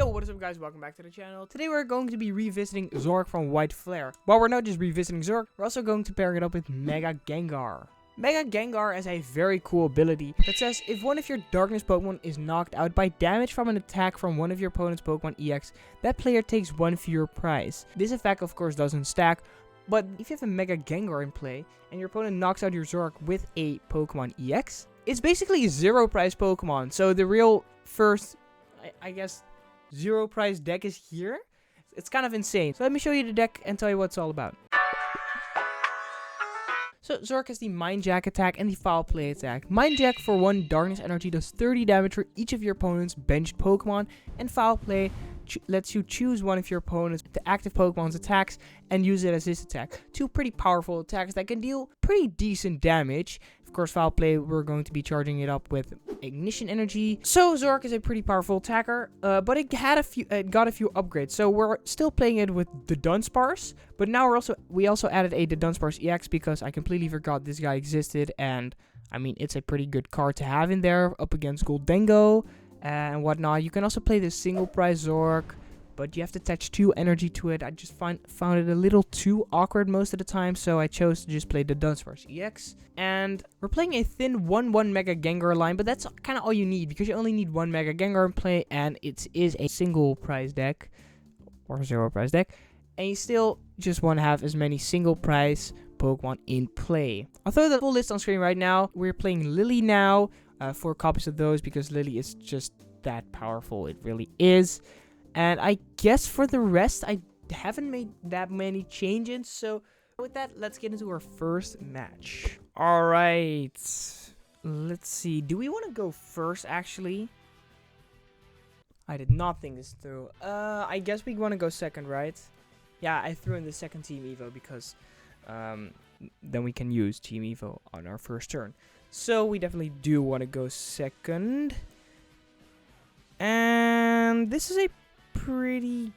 Yo, what is up guys, welcome back to the channel. Today we're going to be revisiting Zoroark from White Flare. But we're not just revisiting Zoroark, we're also going to pair it up with Mega Gengar. Mega Gengar has a very cool ability that says if one of your Darkness Pokemon is knocked out by damage from an attack from one of your opponent's Pokemon EX, that player takes one fewer prize. This effect of course doesn't stack, but if you have a Mega Gengar in play and your opponent knocks out your Zoroark with a Pokemon EX, it's basically a zero prize Pokemon. So the real first, I guess, zero prize deck is here. It's kind of insane. So let me show you the deck and tell you what it's all about. So Zoroark has the Mind Jack attack and the Foul Play attack. Mind Jack for 1 Darkness Energy does 30 damage for each of your opponent's benched Pokemon, and Foul Play lets you choose one of your opponent's active Pokemon's attacks and use it as his attack. 2 pretty powerful attacks that can deal pretty decent damage. Of course, Foul Play, we're going to be charging it up with Ignition Energy. So Zoroark is a pretty powerful attacker, but it got a few upgrades. So we're still playing it with the Dunsparce, but now we also added a Dudunsparce EX because I completely forgot this guy existed, and I mean it's a pretty good card to have in there up against Goldengo and whatnot. You can also play the single prize Zoroark, but you have to attach 2 energy to it. I just found it a little too awkward most of the time, so I chose to just play the Dunsparce EX. And we're playing a thin 1-1 Mega Gengar line, but that's kind of all you need, because you only need 1 Mega Gengar in play, and it is a single prize deck, or zero prize deck, and you still just want to have as many single prize Pokemon in play. I'll throw the full list on screen right now. We're playing Lillie now, 4 copies of those, because Lillie is just that powerful. It really is. And I guess for the rest, I haven't made that many changes. So with that, let's get into our first match. All right. Let's see. Do we want to go first, actually? I did not think this through. I guess we want to go second, right? Yeah, I threw in the second Team Evo because then we can use Team Evo on our first turn. So we definitely do want to go second. And this is a pretty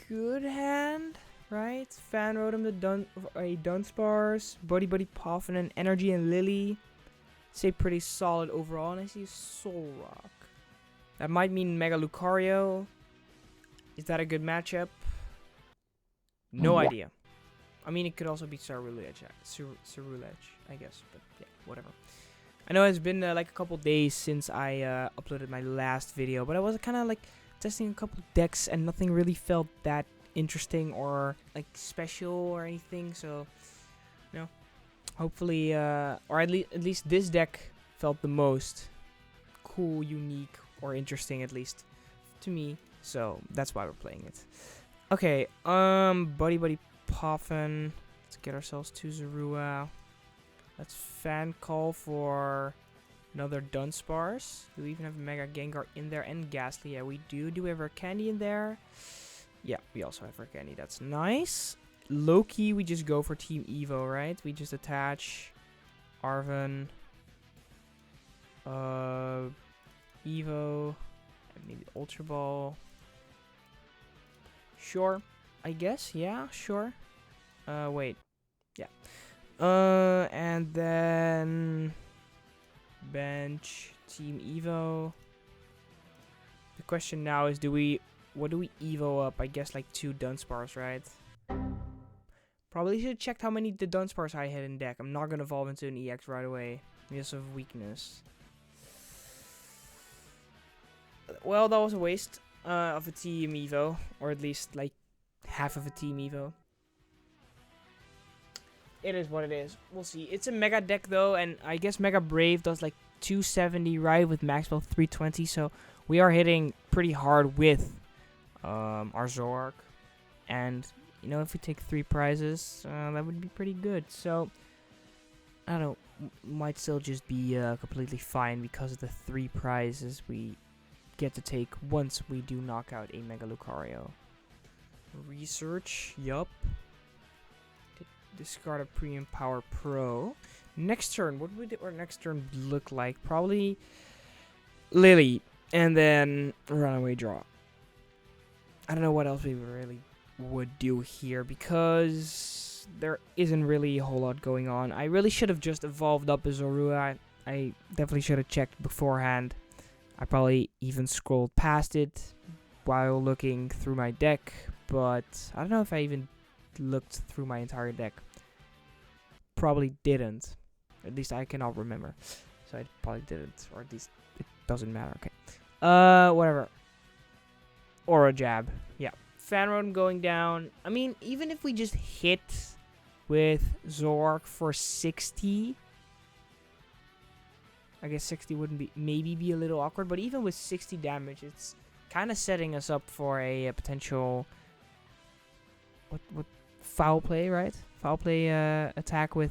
good hand, right? Fan Rotom, a Dunsparce, Buddy-Buddy Poffin, and Energy and Lillie. It's a pretty solid overall, and I see Zoroark. That might mean Mega Lucario. Is that a good matchup? No idea. I mean, it could also be Cerulege, I guess, but yeah, whatever. I know it's been like a couple days since I uploaded my last video, but I was kind of like testing a couple decks and nothing really felt that interesting or like special or anything. So, you know, hopefully, or at least this deck felt the most cool, unique, or interesting, at least to me. So that's why we're playing it. Okay, Buddy-Buddy Poffin. Let's get ourselves to Zorua. Let's fan call for another Dunsparce. Do we even have Mega Gengar in there and Gastly? Yeah, we do. Do we have Rare Candy in there? Yeah, we also have Rare Candy. That's nice. Low-key, we just go for Team Evo, right? We just attach Arven, Evo, and maybe Ultra Ball. Sure, I guess. Yeah, sure. Wait. Yeah. And then bench Team Evo. The question now is, what do we Evo up? I guess like 2 Dunsparce, right? Probably should have checked how many the Dunsparce I had in deck. I'm not gonna evolve into an EX right away because of weakness. Well, that was a waste of a Team Evo, or at least like half of a Team Evo. It is what it is. We'll see. It's a Mega deck though, and I guess Mega Brave does like 270, right, with max spell 320. So we are hitting pretty hard with our Zoroark, and you know, if we take 3 prizes, that would be pretty good. So I don't know, might still just be completely fine because of the 3 prizes we get to take once we do knock out a Mega Lucario. Research, yup. Discard a Premium Power Pro. Next turn, what would our next turn look like? Probably Lillie, and then Runaway Draw. I don't know what else we really would do here, because there isn't really a whole lot going on. I really should have just evolved up a Zorua. I definitely should have checked beforehand. I probably even scrolled past it, while looking through my deck, but I don't know if I even looked through my entire deck. Probably didn't. At least I cannot remember. So I probably didn't, or at least it doesn't matter. Okay. Whatever. Or a jab. Yeah. Fan Rotom going down. I mean, even if we just hit with Zoroark for 60, I guess 60 wouldn't be, maybe be a little awkward, but even with 60 damage, it's kind of setting us up for a potential, what, foul play, right? Foul play attack with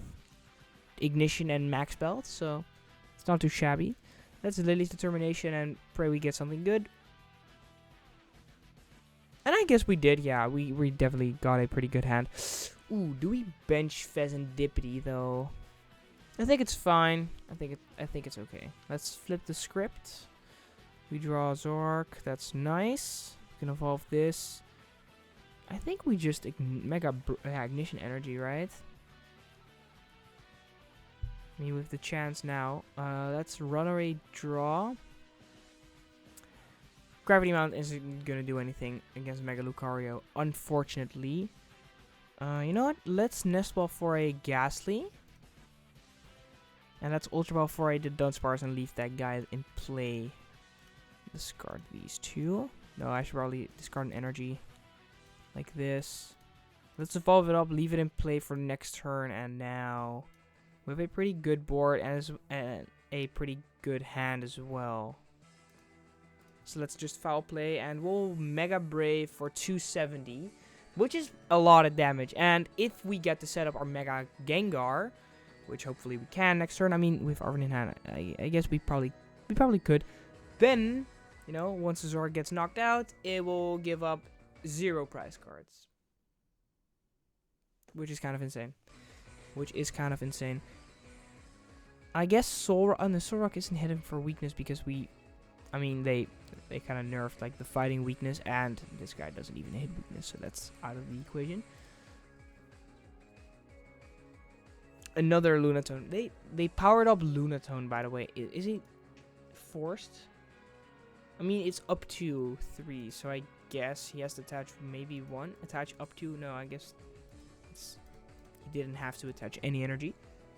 Ignition and Max Belt, so it's not too shabby. That's Lillie's Determination, and pray we get something good. And I guess we did, yeah. We definitely got a pretty good hand. Ooh, do we bench Fezandipiti though? I think it's fine. I think it's okay. Let's flip the script. We draw Zoroark. That's nice. We can evolve this. I think we just Mega Ignition Energy, right? Me with the chance now. Let's run away draw. Gravity Mount isn't going to do anything against Mega Lucario, unfortunately. You know what? Let's Nest Ball for a Gastly. And let's Ultra Ball for a Dunsparce and leave that guy in play. Discard these two. No, I should probably discard an energy. Like this. Let's evolve it up, leave it in play for next turn, and now we have a pretty good board and a pretty good hand as well. So let's just foul play, and we'll Mega Brave for 270, which is a lot of damage. And if we get to set up our Mega Gengar, which hopefully we can next turn, I mean, with Arven in hand, I guess we probably could. Then, you know, once the Zoroark gets knocked out, it will give up 0 prize cards, which is kind of insane. I guess the Zoroark isn't hidden for weakness because I mean, they kind of nerfed like the fighting weakness, and this guy doesn't even hit weakness, so that's out of the equation. Another Lunatone. They powered up Lunatone, by the way. Is it forced? I mean, it's up to 3, so I guess he has to attach maybe 1. Attach up to, no, I guess he didn't have to attach any energy.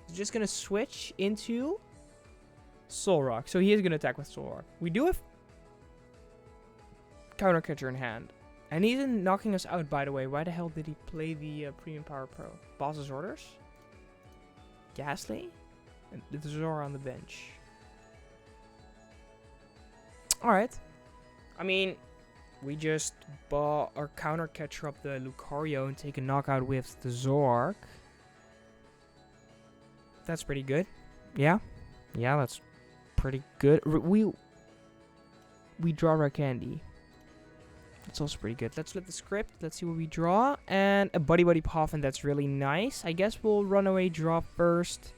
He's just gonna switch into Zoroark. So he is gonna attack with Zoroark. We do have Counter Catcher in hand, and he's knocking us out, by the way. Why the hell did he play the Premium Power Pro? Boss's orders? Gastly? And the Zora on the bench. Alright. I mean, we just Counter Catcher up the Lucario and take a knockout with the Zoroark. That's pretty good. Yeah. Yeah, that's pretty good. We draw Rare Candy. That's also pretty good. Let's flip the script. Let's see what we draw. And a Buddy-Buddy Poffin. That's really nice. I guess we'll run away draw first.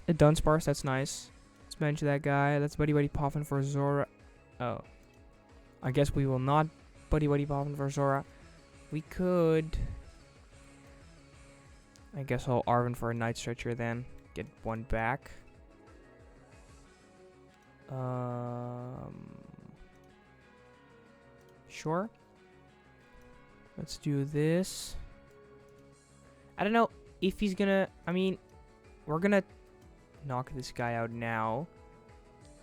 A Dunsparce. That's nice. Let's bench that guy. Let's Buddy-Buddy Poffin for Zora. Oh. I guess we will not Buddy-Buddy Poffin for Zora. We could. I guess I'll Arven for a Night Stretcher then. Get 1 back. Sure. Let's do this. I don't know if he's gonna... I mean, we're gonna knock this guy out now.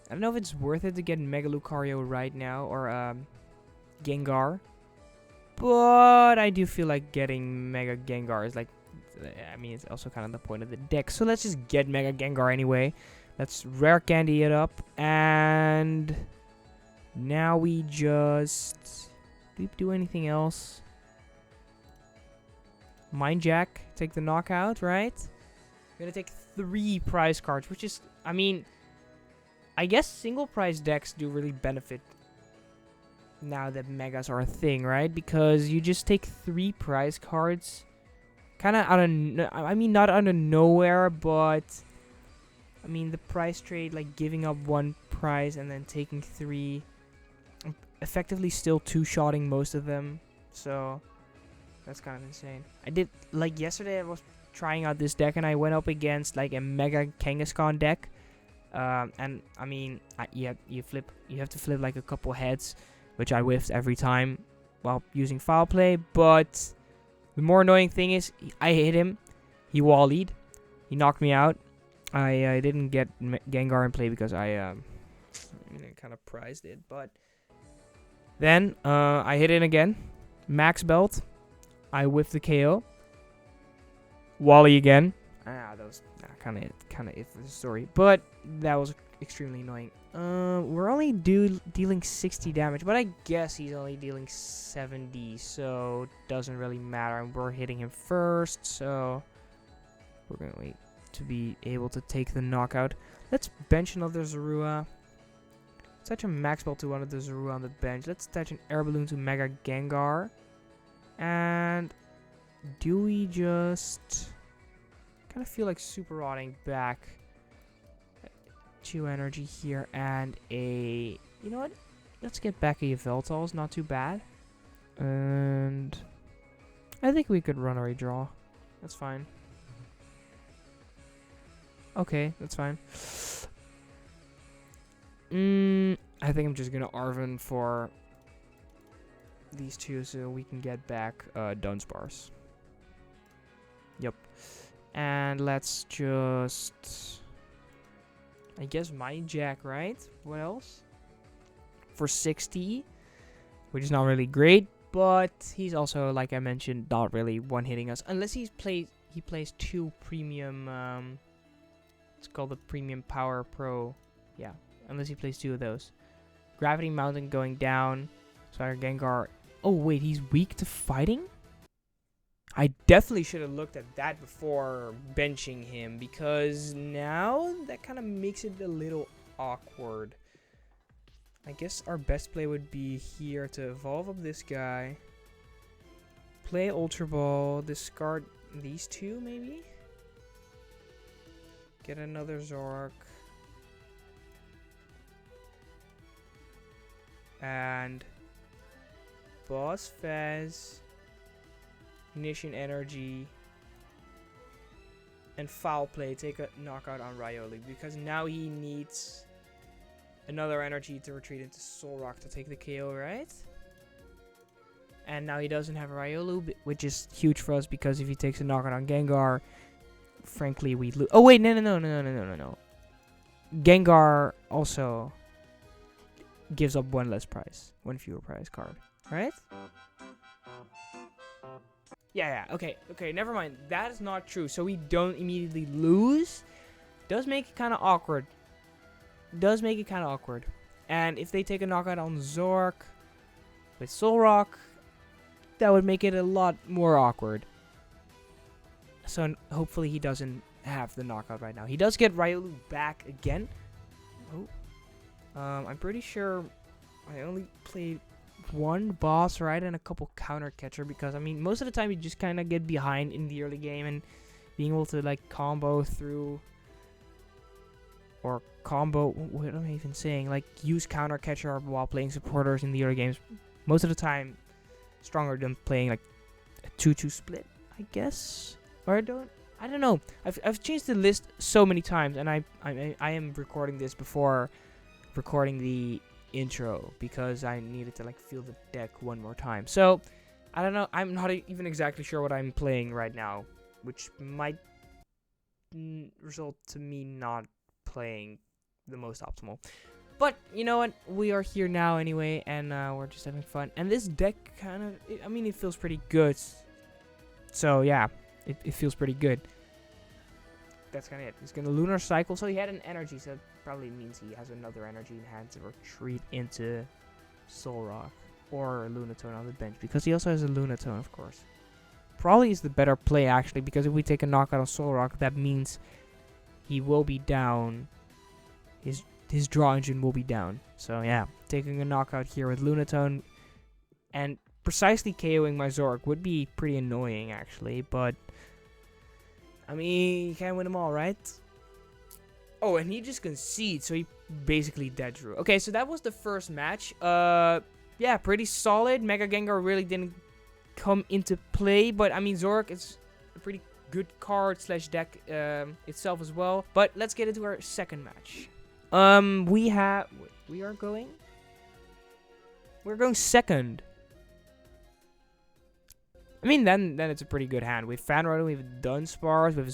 I don't know if it's worth it to get Mega Lucario right now, or Gengar. But I do feel like getting Mega Gengar is like... I mean, it's also kind of the point of the deck. So let's just get Mega Gengar anyway. Let's Rare Candy it up. And now we just... Do we do anything else? Mind Jack. Take the knockout, right? We're going to take 3 prize cards, which is... I mean, I guess single prize decks do really benefit now that Megas are a thing, right? Because you just take 3 prize cards... Kind of out of, I mean, not out of nowhere, but, I mean, the price trade, like, giving up 1 prize and then taking 3, effectively still 2-shotting most of them, so, that's kind of insane. I did, like, yesterday I was trying out this deck, and I went up against, like, a Mega Kangaskhan deck, And I mean, you have to flip like a couple heads, which I whiffed every time while using foul play. But the more annoying thing is, I hit him, he wall-lead, he knocked me out. I didn't get Gengar in play because I kind of prized it. But then I hit it again, max belt, I whiffed the KO, Wally again. That was kind of it for the story, but that was extremely annoying. We're only dealing 60 damage, but I guess he's only dealing 70, so it doesn't really matter. And we're hitting him first, so we're gonna wait to be able to take the knockout. Let's bench another Zorua. Attach a max belt to one of the Zorua on the bench. Let's attach an Air Balloon to Mega Gengar, and do we just kind of feel like super rotting back 2 energy here and a, you know what, let's get back a Yveltal. It's not too bad, and I think we could run a draw. That's fine. Okay, that's fine. I think I'm just gonna Arven for these two so we can get back Dunsparce. Yep. And let's just, I guess, Mighty Jack, right? What else? For 60, which is not really great, but he's also, like I mentioned, not really one-hitting us. Unless he plays 2 premium, it's called the Premium Power Pro. Yeah, unless he plays 2 of those. Gravity Mountain going down. So our Gengar, oh wait, he's weak to fighting? I definitely should have looked at that before benching him, because now that kind of makes it a little awkward. I guess our best play would be here to evolve up this guy, play Ultra Ball, discard these 2 maybe, get another Zoroark, and Boss Fez, Ignition Energy, and foul play, take a knockout on Riolu, because now he needs another energy to retreat into Zoroark to take the KO, right? And now he doesn't have a Riolu, which is huge for us, because if he takes a knockout on Gengar, frankly, we lose. Oh wait, no. Gengar also gives up 1 less prize, 1 fewer prize card, right? Yeah, okay, never mind. That is not true. So we don't immediately lose. Does make it kind of awkward. And if they take a knockout on Zoroark with Zoroark, that would make it a lot more awkward. So hopefully he doesn't have the knockout right now. He does get Riolu back again. Oh. I'm pretty sure I only played 1 boss, right, and a couple counter catcher, because I mean most of the time you just kind of get behind in the early game, and being able to like combo through, or combo, what am I even saying, like use counter catcher while playing supporters in the early games, most of the time stronger than playing like a 2-2 split, I guess. Or I don't know. I've changed the list so many times, and I am recording this before recording the intro, because I needed to like feel the deck one more time. So I don't know, I'm not even exactly sure what I'm playing right now, which might result to me not playing the most optimal. But you know what, we are here now anyway, and we're just having fun. And this deck kind of, I mean, it feels pretty good. So yeah, it feels pretty good. That's kind of it. He's gonna Lunar Cycle, so he had an energy, so it probably means he has another energy in hand to retreat into Zoroark or Lunatone on the bench, because he also has a Lunatone, of course. Probably is the better play, actually, because if we take a knockout on Zoroark, that means he will be down. His draw engine will be down. So yeah, taking a knockout here with Lunatone and precisely KOing my Zoroark would be pretty annoying, actually, but I mean, you can't win them all, right? Oh, and he just concedes, so he basically dead drew. Okay, so that was the first match. Yeah, pretty solid. Mega Gengar really didn't come into play, but I mean, Zoroark is a pretty good card slash deck itself as well. But let's get into our second match. We're going second. I mean, then it's a pretty good hand. We have Fan Rotom, we have Dunsparce, we have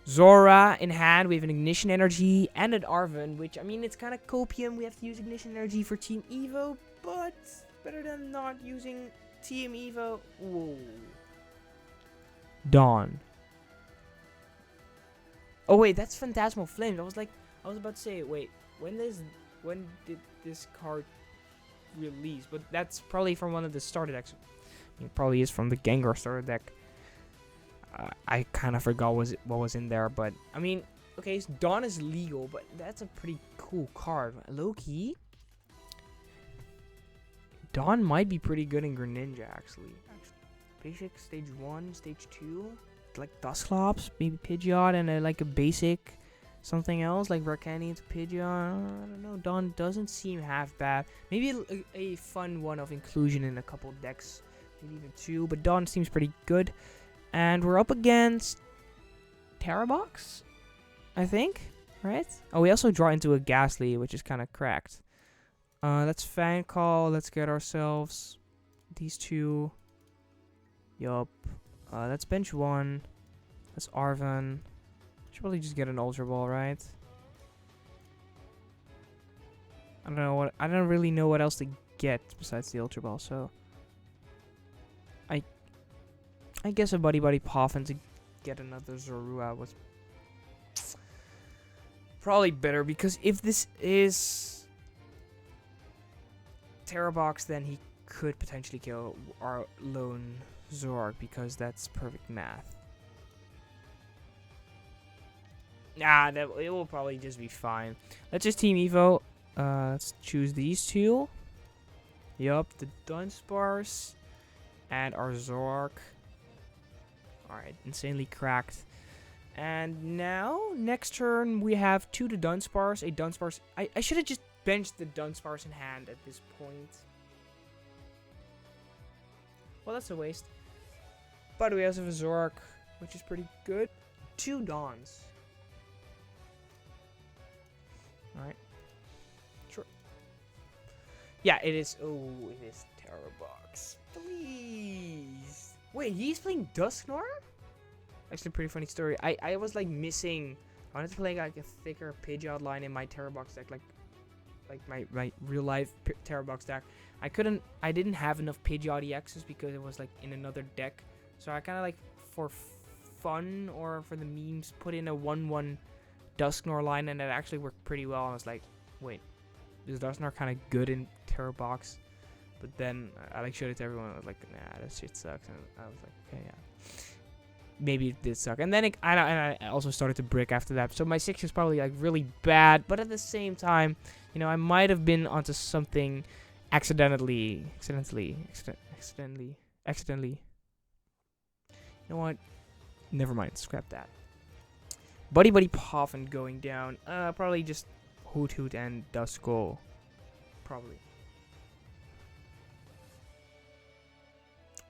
Zora in hand. We have an Ignition Energy and an Arven, which, I mean, it's kind of copium. We have to use Ignition Energy for Team Evo, but better than not using Team Evo. Whoa. Dawn. Oh, wait, that's Phantasmal Flames. I was about to say, wait, when did this card release? But that's probably from one of the starter decks. I mean, it probably is from the Gengar starter deck. I kind of forgot what was in there, but I mean, okay, so Dawn is legal, but that's a pretty cool card. Low key, Dawn might be pretty good in Greninja actually. Basic stage 1, stage 2, like Dusclops, maybe Pidgeot, and like a basic something else like Rare Candy into Pidgeot. I don't know. Dawn doesn't seem half bad. Maybe a fun one of inclusion in a couple decks, maybe even 2. But Dawn seems pretty good. And we're up against Terabox, I think, right? Oh, we also draw into a Gastly, which is kind of cracked. Let's Fan Call. Let's get ourselves these 2. Yup. Let's bench 1. Let's Arven. Should probably just get an Ultra Ball, right? I don't really know what else to get besides the Ultra Ball, so I guess a Buddy-Buddy Poffin to get another Zorua was probably better, because if this is Terabox, then he could potentially kill our lone Zoroark, because that's perfect math. Nah, it will probably just be fine. Let's just Team Evo. Let's choose these 2. Yup, the Dunsparce and our Zoroark. Alright, insanely cracked. And now, next turn, we have 2 to Dunsparce. A Dunsparce. I should have just benched the Dunsparce in hand at this point. Well, that's a waste. But we also have a Zoroark, which is pretty good. 2 Dawns. Alright. Sure. Yeah, it is. Oh, it is Terabox. Please. Wait, he's playing Dusknoir? Actually, pretty funny story. I was like missing. I wanted to play like a thicker Pidgeot line in my Terabox deck, like my real life Terabox deck. I didn't have enough Pidgeot EXs because it was like in another deck. So I kind of like, for fun or for the memes, put in a 1/1 Dusknoir line, and it actually worked pretty well. I was like, wait, is Dusknoir kind of good in Terabox? But then I like showed it to everyone. I was like, nah, that shit sucks. And I was like, okay, yeah, maybe it did suck. And then I also started to brick after that. So my 6 is probably like really bad. But at the same time, you know, I might have been onto something accidentally. You know what? Never mind. Scrap that. Buddy-Buddy Poffin going down. Probably just Hoot and Duskull. Probably.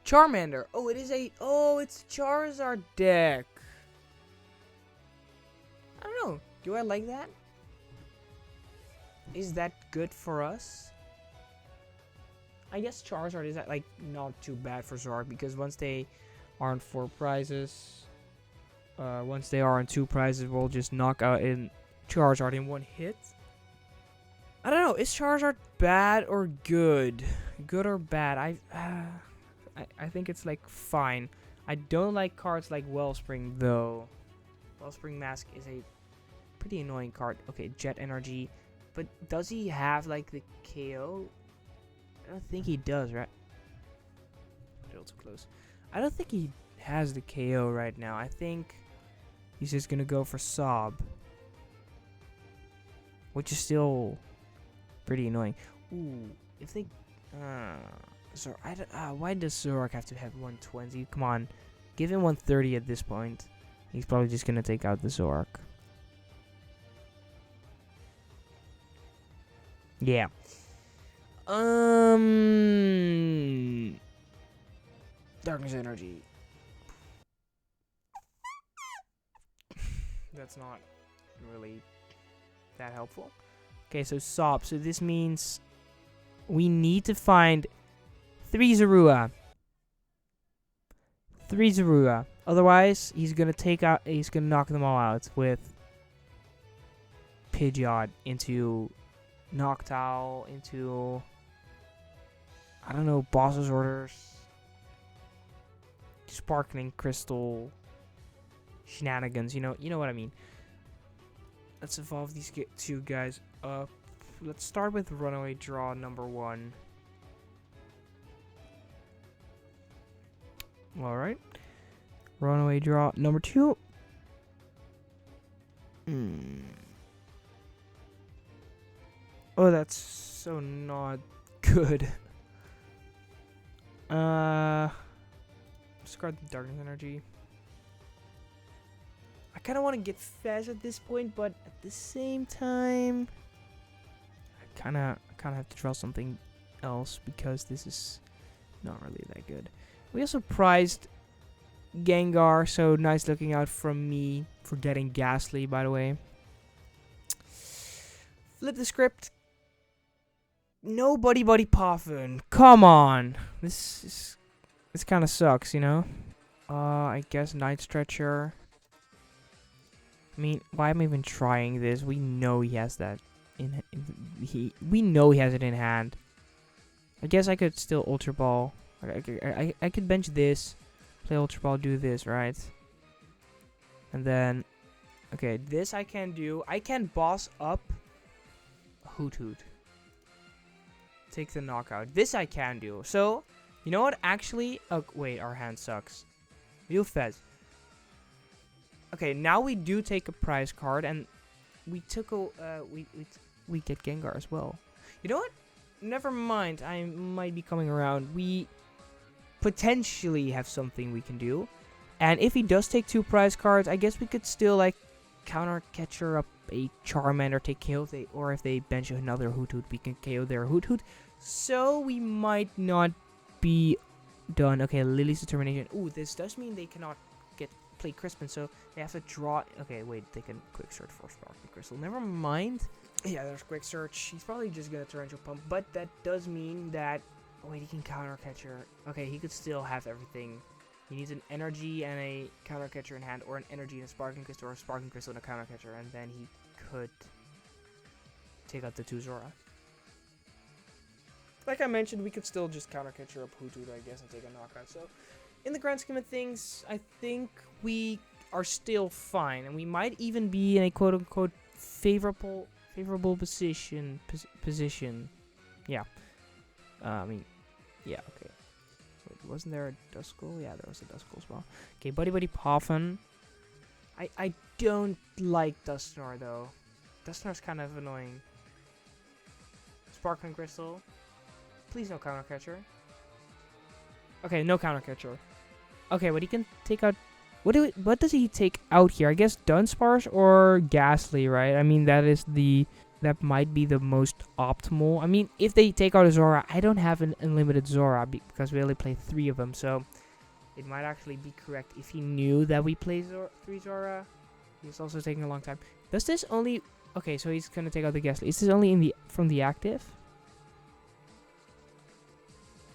Charmander. Oh, it's a Charizard deck. I don't know. Do I like that? Is that good for us? I guess Charizard is like not too bad for Zoroark, because once they are on 4 prizes, once they are on 2 prizes, we'll just knock out in Charizard in 1 hit. I don't know. Is Charizard bad or good? Good or bad? I think it's like fine. I don't like cards like Wellspring though. Wellspring Mask is a pretty annoying card. Okay, Jet Energy. But does he have like the KO? I don't think he does, right? A little too close. I don't think he has the KO right now. I think he's just gonna go for Sob, which is still pretty annoying. Ooh, if they why does Zoroark have to have 120? Come on, give him 130 at this point. He's probably just gonna take out the Zoroark. Yeah. Darkness Energy. that's not really that helpful. Okay, so Sob. So this means we need to find 3 Zorua. 3 Zorua. Otherwise, he's gonna knock them all out with Pidgeot into Noctowl, into, I don't know, Boss's Orders, Sparkling Crystal, shenanigans, you know what I mean. Let's evolve these two guys up. Let's start with Runaway Draw number 1. Alright. Runaway Draw number 2. Oh, that's so not good. Discard the Darkness Energy. I kind of want to get Fez at this point, but at the same time, I kind of have to draw something else because this is not really that good. We also prized Gengar, so nice looking out from me for getting Gastly, by the way. Flip the script. No Buddy-Buddy Poffin. Come on. This kind of sucks, you know? I guess Night Stretcher. I mean, why am I even trying this? We know he has that we know he has it in hand. I guess I could still Ultra Ball. I could bench this, play Ultra Ball, do this, right? And then, okay, this I can do. I can boss up Hoot Hoot. Take the knockout. This I can do. So, you know what? Actually, oh, wait, our hand sucks. We do Fez. Okay, now we do take a prize card, and we took a we get Gengar as well. You know what? Never mind. I might be coming around. We potentially have something we can do, and if he does take 2 prize cards, I guess we could still like counter catcher up a Charmander, take KO, or if they bench another Hoot Hoot, we can KO their Hoot Hoot. So we might not be done. Okay, Lillie's Determination. Ooh, this does mean they cannot play Crispin, so they have to draw. Okay, wait, they can Quick Search for Sparkling Crystal. Never mind. Yeah, there's Quick Search. He's probably just gonna Torrential Pump, but that does mean that. Oh, wait, he can Counter Catcher. Okay, he could still have everything. He needs an Energy and a Counter Catcher in hand, or an Energy and a Sparkling Crystal, or a Sparkling Crystal and a Counter Catcher, and then he could take out the 2 Zora. Like I mentioned, we could still just Counter Catcher up Hoot Hoot, I guess, and take a knockout. So, in the grand scheme of things, I think we are still fine, and we might even be in a quote-unquote favorable position. Yeah. I mean, yeah. Okay. Wait, wasn't there a Duskull? Yeah, there was a Duskull as well. Okay, Buddy-Buddy Poffin. I don't like Dusknoir though. Dusknoir's kind of annoying. Sparkling Crystal. Please no Counter Catcher. Okay, no Counter Catcher. Okay, but he can take out. What does he take out here? I guess Dunsparce or Gastly, right? I mean, that might be the most optimal. I mean, if they take out a Zora, I don't have an unlimited Zora because we only play 3 of them, so it might actually be correct if he knew that we play 3 Zora. He's also taking a long time. Does this only? Okay, so he's gonna take out the Gastly. Is this only from the active?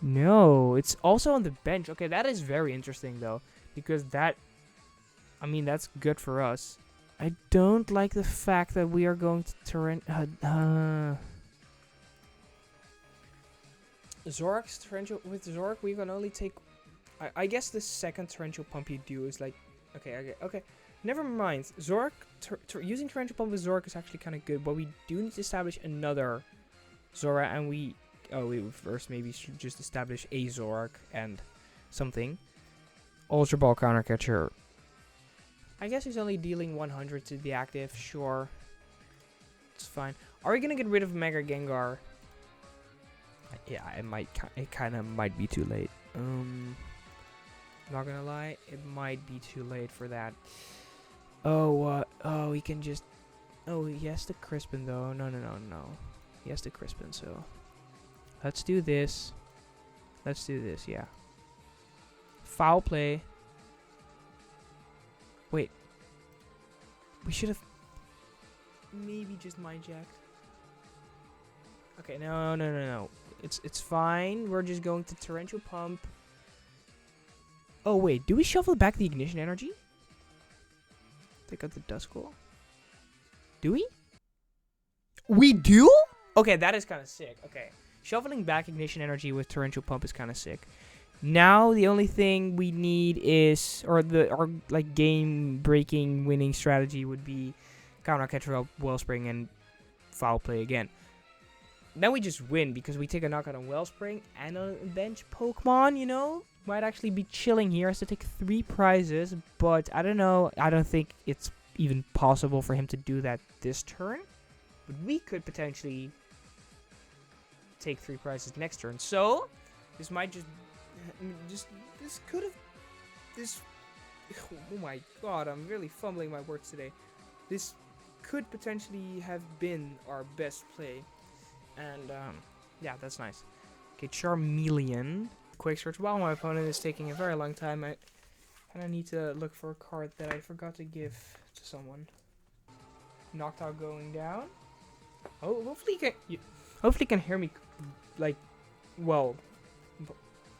No, it's also on the bench. Okay, that is very interesting though, because that, I mean, that's good for us. I don't like the fact that we are going to Zoroark's torrential. With Zoroark, we can only take. I guess the second torrential pump you do is like, okay. Never mind. Zoroark using torrential pump with Zoroark is actually kind of good, but we do need to establish another Zora, and we first maybe should just establish a Zoroark and something. Ultra Ball Counter Catcher. I guess he's only dealing 100 to the active. Sure, it's fine. Are we gonna get rid of Mega Gengar? Yeah, it kind of might be too late. Not gonna lie, it might be too late for that. Oh, he can just. Oh, he has to Crispin though. No. He has to Crispin, so let's do this. Yeah. Foul play. Wait. We should have maybe just mind jacked. Okay, no. It's fine. We're just going to Torrential Pump. Oh wait, do we shuffle back the Ignition Energy? Take out the Duskull. Do we? We do? Okay, that is kind of sick. Okay, shuffling back Ignition Energy with Torrential Pump is kind of sick. Now the only thing we need is, or our like game-breaking winning strategy would be counter catcher up Wellspring and foul play again. Then we just win because we take a knockout on Wellspring and a bench Pokemon, you know? Might actually be chilling here as to take 3 prizes, but I don't know. I don't think it's even possible for him to do that this turn. But we could potentially take 3 prizes next turn. So, this might this could have, oh my god, I'm really fumbling my words today. This could potentially have been our best play. And, yeah, that's nice. Okay, Charmeleon. Quick search. While my opponent is taking a very long time, I kind of need to look for a card that I forgot to give to someone. Knocked out going down. Oh, hopefully you can hear me, like, well,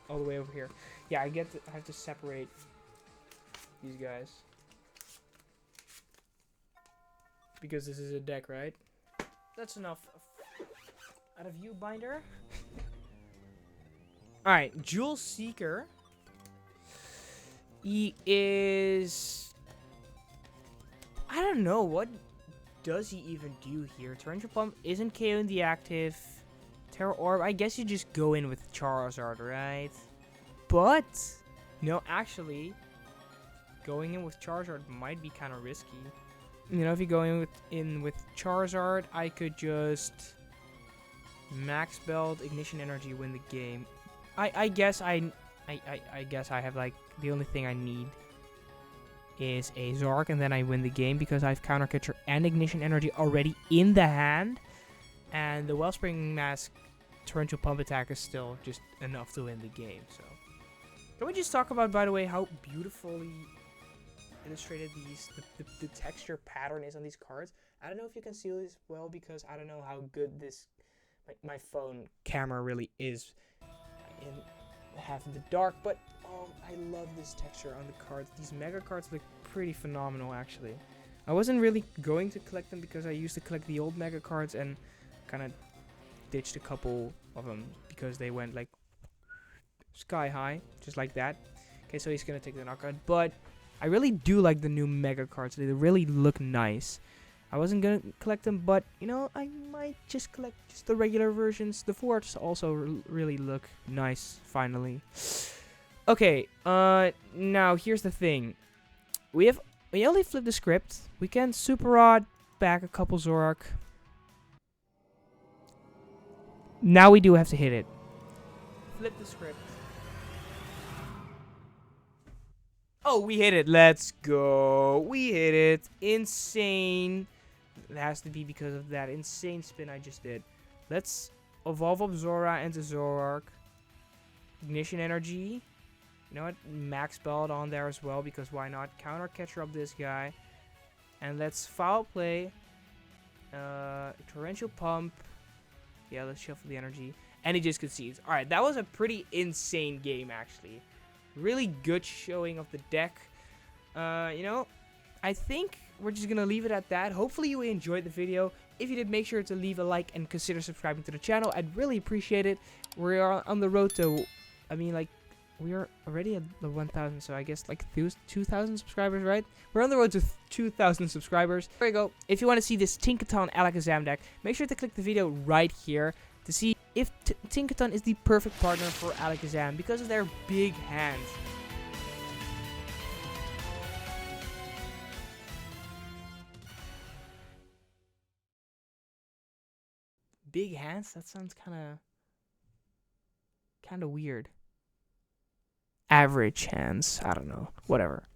all the way over here. Yeah, I have to separate these guys. Because this is a deck, right? That's enough out of you, Binder. Alright, Jewel Seeker. He is... I don't know, what does he even do here? Torrential Pump isn't KOing the active. Terra Orb, I guess you just go in with Charizard, right? But, no, actually, going in with Charizard might be kind of risky. You know, if you go in with Charizard, I could just max belt Ignition Energy, win the game. I guess I guess I have, like, the only thing I need is a Zoroark, and then I win the game because I have Counter Catcher and Ignition Energy already in the hand. And the Wellspring Mask Torrential Pump attack is still just enough to win the game. So, can we just talk about, by the way, how beautifully illustrated the texture pattern is on these cards? I don't know if you can see this well because I don't know how good this my phone camera really is in half in the dark, but I love this texture on the cards. These mega cards look pretty phenomenal, actually. I wasn't really going to collect them because I used to collect the old mega cards and kind of ditched a couple of them because they went like sky high, just like that. Okay, so he's gonna take the knockout, but I really do like the new mega cards. They really look nice. I wasn't gonna collect them, but you know, I might just collect just the regular versions. The forts also really look nice, finally. Okay, now here's the thing. We only flipped the script. We can Super Rod back a couple Zoroark. Now we do have to hit it. Flip the script. Oh, we hit it. Let's go. We hit it. Insane. It has to be because of that insane spin I just did. Let's evolve up Zora into Zoroark. Ignition Energy. You know what? Max Belt on there as well, because why not? Counter Catcher up this guy. And let's foul play. Torrential Pump. Yeah, let's shuffle the energy. And he just concedes. Alright, that was a pretty insane game, actually. Really good showing of the deck. You know, I think we're just going to leave it at that. Hopefully you enjoyed the video. If you did, make sure to leave a like and consider subscribing to the channel. I'd really appreciate it. We are on the road to, I mean, like, we are already at the 1,000, so I guess like 2,000 subscribers, right? We're on the road to 2,000 subscribers. There you go. If you want to see this Tinkaton Alakazam deck, make sure to click the video right here to see if Tinkaton is the perfect partner for Alakazam because of their big hands. Big hands? That sounds kind of weird. Average hands. I don't know. Whatever.